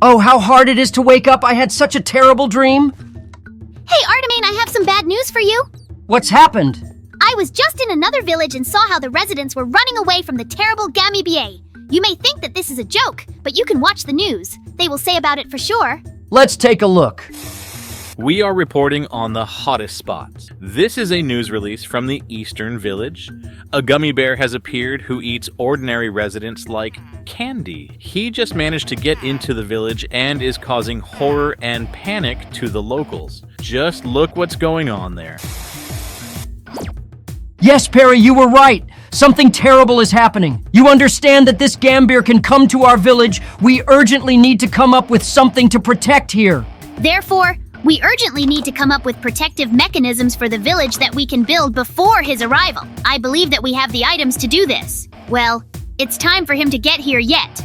Oh, how hard it is to wake up. I had such a terrible dream. Hey, Artemine, I have some bad news for you. What's happened? I was just in another village and saw how the residents were running away from the terrible Gummy. You may think that this is a joke, but you can watch the news. They will say about it for sure. Let's take a look. We are reporting on the hottest spots. This is a news release from the Eastern Village. A gummy bear has appeared who eats ordinary residents like candy. He just managed to get into the village and is causing horror and panic to the locals. Just look what's going on there. Yes, Perry, you were right. Something terrible is happening. You understand that this Gambir can come to our village. We urgently need to come up with something to protect here. Therefore, we urgently need to come up with protective mechanisms for the village that we can build before his arrival. I believe that we have the items to do this. Well, it's time for him to get here yet.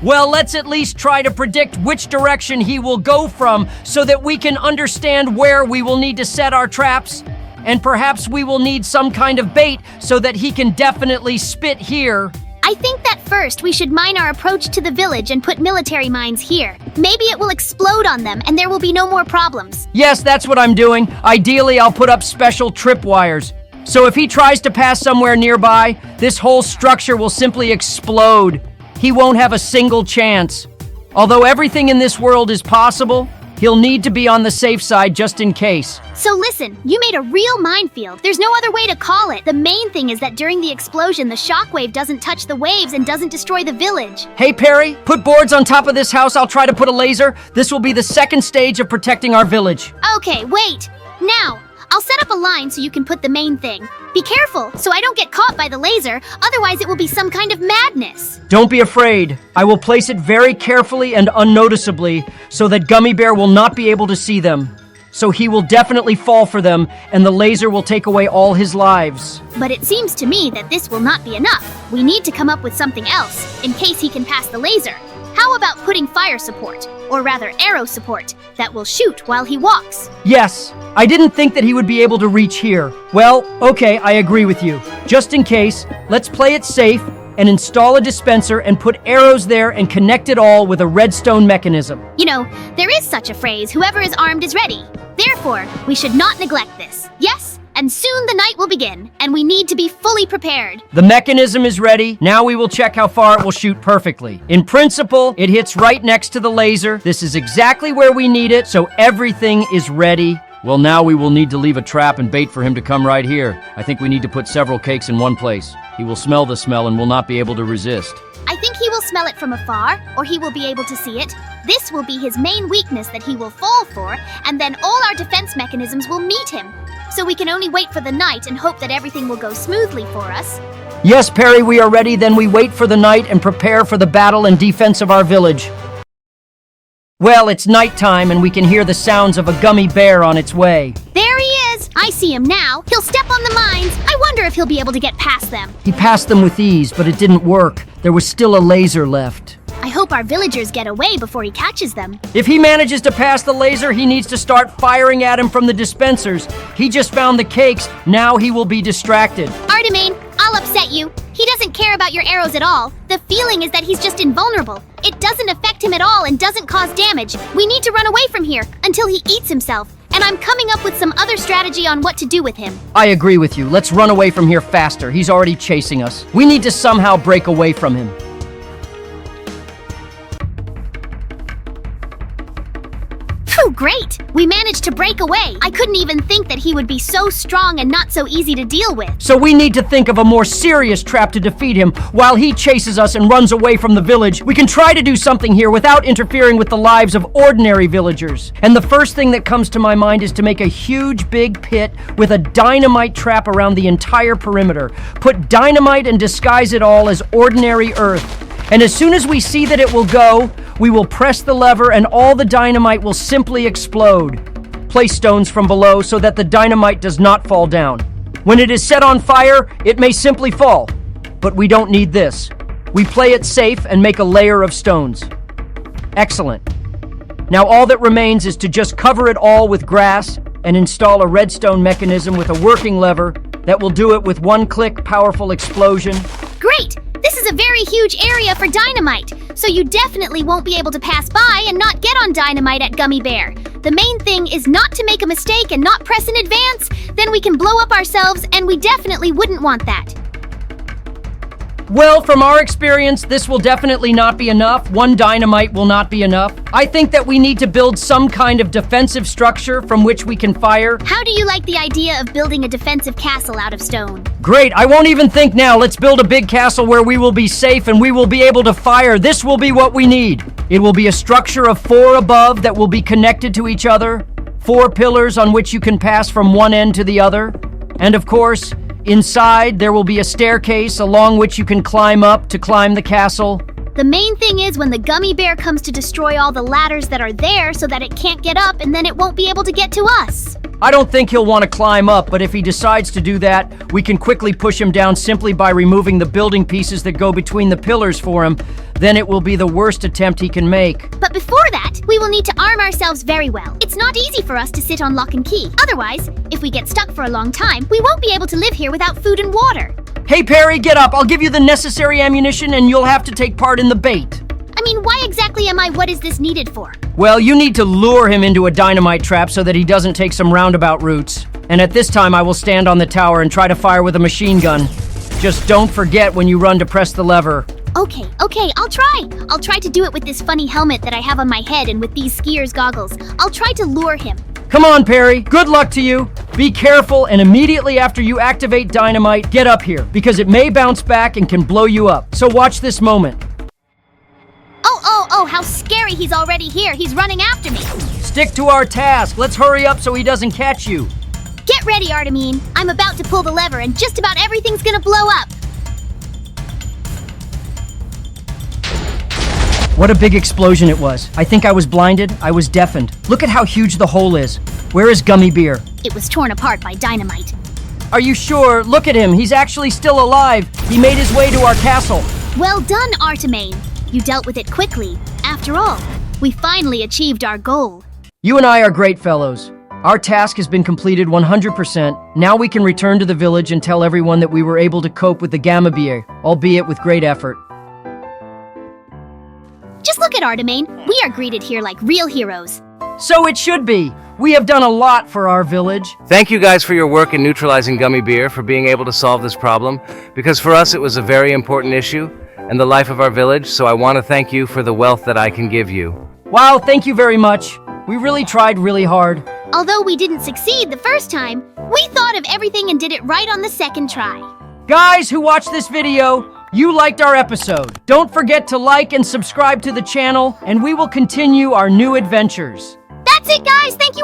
Well, let's at least try to predict which direction he will go from so that we can understand where we will need to set our traps. And perhaps we will need some kind of bait so that he can definitely spit here. I think that first we should mine our approach to the village and put military mines here. Maybe it will explode on them and there will be no more problems. Yes, that's what I'm doing. Ideally, I'll put up special tripwires. So if he tries to pass somewhere nearby, this whole structure will simply explode. He won't have a single chance. Although everything in this world is possible, he'll need to be on the safe side just in case. So listen, you made a real minefield. There's no other way to call it. The main thing is that during the explosion, the shockwave doesn't touch the waves and doesn't destroy the village. Hey, Perry, put boards on top of this house. I'll try to put a laser. This will be the second stage of protecting our village. Okay, wait. Now, I'll set up a line so you can put the main thing. Be careful, so I don't get caught by the laser, otherwise it will be some kind of madness. Don't be afraid. I will place it very carefully and unnoticeably so that Gummy Bear will not be able to see them. So he will definitely fall for them, and the laser will take away all his lives. But it seems to me that this will not be enough. We need to come up with something else, in case he can pass the laser. How about putting fire support, or rather arrow support, that will shoot while he walks? Yes, I didn't think that he would be able to reach here. Well, okay, I agree with you. Just in case, let's play it safe and install a dispenser and put arrows there and connect it all with a redstone mechanism. You know, there is such a phrase, whoever is armed is ready. Therefore, we should not neglect this. Yes? And soon the night will begin, and we need to be fully prepared. The mechanism is ready. Now we will check how far it will shoot perfectly. In principle, it hits right next to the laser. This is exactly where we need it, so everything is ready. Well, now we will need to leave a trap and bait for him to come right here. I think we need to put several cakes in one place. He will smell the smell and will not be able to resist. I think he will smell it from afar, or he will be able to see it. This will be his main weakness that he will fall for, and then all our defense mechanisms will meet him. So we can only wait for the night and hope that everything will go smoothly for us. Yes, Perry, we are ready. Then we wait for the night and prepare for the battle and defense of our village. Well, it's nighttime and we can hear the sounds of a gummy bear on its way. There he is! I see him now. He'll step on the mines. I wonder if he'll be able to get past them. He passed them with ease, but it didn't work. There was still a laser left. I hope our villagers get away before he catches them. If he manages to pass the laser, he needs to start firing at him from the dispensers. He just found the cakes. Now he will be distracted. Artemine, I'll upset you. He doesn't care about your arrows at all. The feeling is that he's just invulnerable. It doesn't affect him at all and doesn't cause damage. We need to run away from here until he eats himself. And I'm coming up with some other strategy on what to do with him. I agree with you. Let's run away from here faster. He's already chasing us. We need to somehow break away from him. Phew, great! We managed to break away. I couldn't even think that he would be so strong and not so easy to deal with. So we need to think of a more serious trap to defeat him while he chases us and runs away from the village. We can try to do something here without interfering with the lives of ordinary villagers. And the first thing that comes to my mind is to make a huge big pit with a dynamite trap around the entire perimeter. Put dynamite and disguise it all as ordinary earth. And as soon as we see that it will go, we will press the lever and all the dynamite will simply explode. Place stones from below so that the dynamite does not fall down. When it is set on fire, it may simply fall. But we don't need this. We play it safe and make a layer of stones. Excellent. Now all that remains is to just cover it all with grass and install a redstone mechanism with a working lever that will do it with one click, powerful explosion. Great! This is a very huge area for dynamite, so you definitely won't be able to pass by and not get on dynamite at Gummy Bear. The main thing is not to make a mistake and not press in advance, then we can blow up ourselves, and we definitely wouldn't want that. Well, from our experience, this will definitely not be enough. One dynamite will not be enough. I think that we need to build some kind of defensive structure from which we can fire. How do you like the idea of building a defensive castle out of stone? Great, I won't even think now. Let's build a big castle where we will be safe and we will be able to fire. This will be what we need. It will be a structure of 4 above that will be connected to each other, 4 pillars on which you can pass from one end to the other, and of course, inside, there will be a staircase along which you can climb up to climb the castle. The main thing is when the Gummy Bear comes to destroy all the ladders that are there so that it can't get up, and then it won't be able to get to us. I don't think he'll want to climb up, but if he decides to do that, we can quickly push him down simply by removing the building pieces that go between the pillars for him. Then it will be the worst attempt he can make. But before that, we will need to arm ourselves very well. It's not easy for us to sit on lock and key. Otherwise, if we get stuck for a long time, we won't be able to live here without food and water. Hey Perry, get up. I'll give you the necessary ammunition and you'll have to take part in the bait. I mean, why exactly what is this needed for? Well, you need to lure him into a dynamite trap so that he doesn't take some roundabout routes. And at this time, I will stand on the tower and try to fire with a machine gun. Just don't forget when you run to press the lever. Okay, I'll try. I'll try to do it with this funny helmet that I have on my head and with these skier's goggles. I'll try to lure him. Come on, Perry. Good luck to you. Be careful, and immediately after you activate dynamite, get up here, because it may bounce back and can blow you up. So watch this moment. Oh, how scary, he's already here. He's running after me. Stick to our task. Let's hurry up so he doesn't catch you. Get ready, Artemine. I'm about to pull the lever and just about everything's gonna blow up. What a big explosion it was. I think I was blinded. I was deafened. Look at how huge the hole is. Where is Gummy Bear? It was torn apart by dynamite. Are you sure? Look at him. He's actually still alive. He made his way to our castle. Well done, Artemine. You dealt with it quickly. After all, we finally achieved our goal. You and I are great fellows. Our task has been completed 100%. Now we can return to the village and tell everyone that we were able to cope with the Gamma Bear, albeit with great effort. Just look at Artemine. We are greeted here like real heroes. So it should be. We have done a lot for our village. Thank you guys for your work in neutralizing Gummy Bear, for being able to solve this problem, because for us it was a very important issue and the life of our village, so I want to thank you for the wealth that I can give you. Wow, thank you very much. We really tried really hard. Although we didn't succeed the first time, we thought of everything and did it right on the second try. Guys who watched this video, you liked our episode. Don't forget to like and subscribe to the channel, and we will continue our new adventures. That's it, guys. Thank you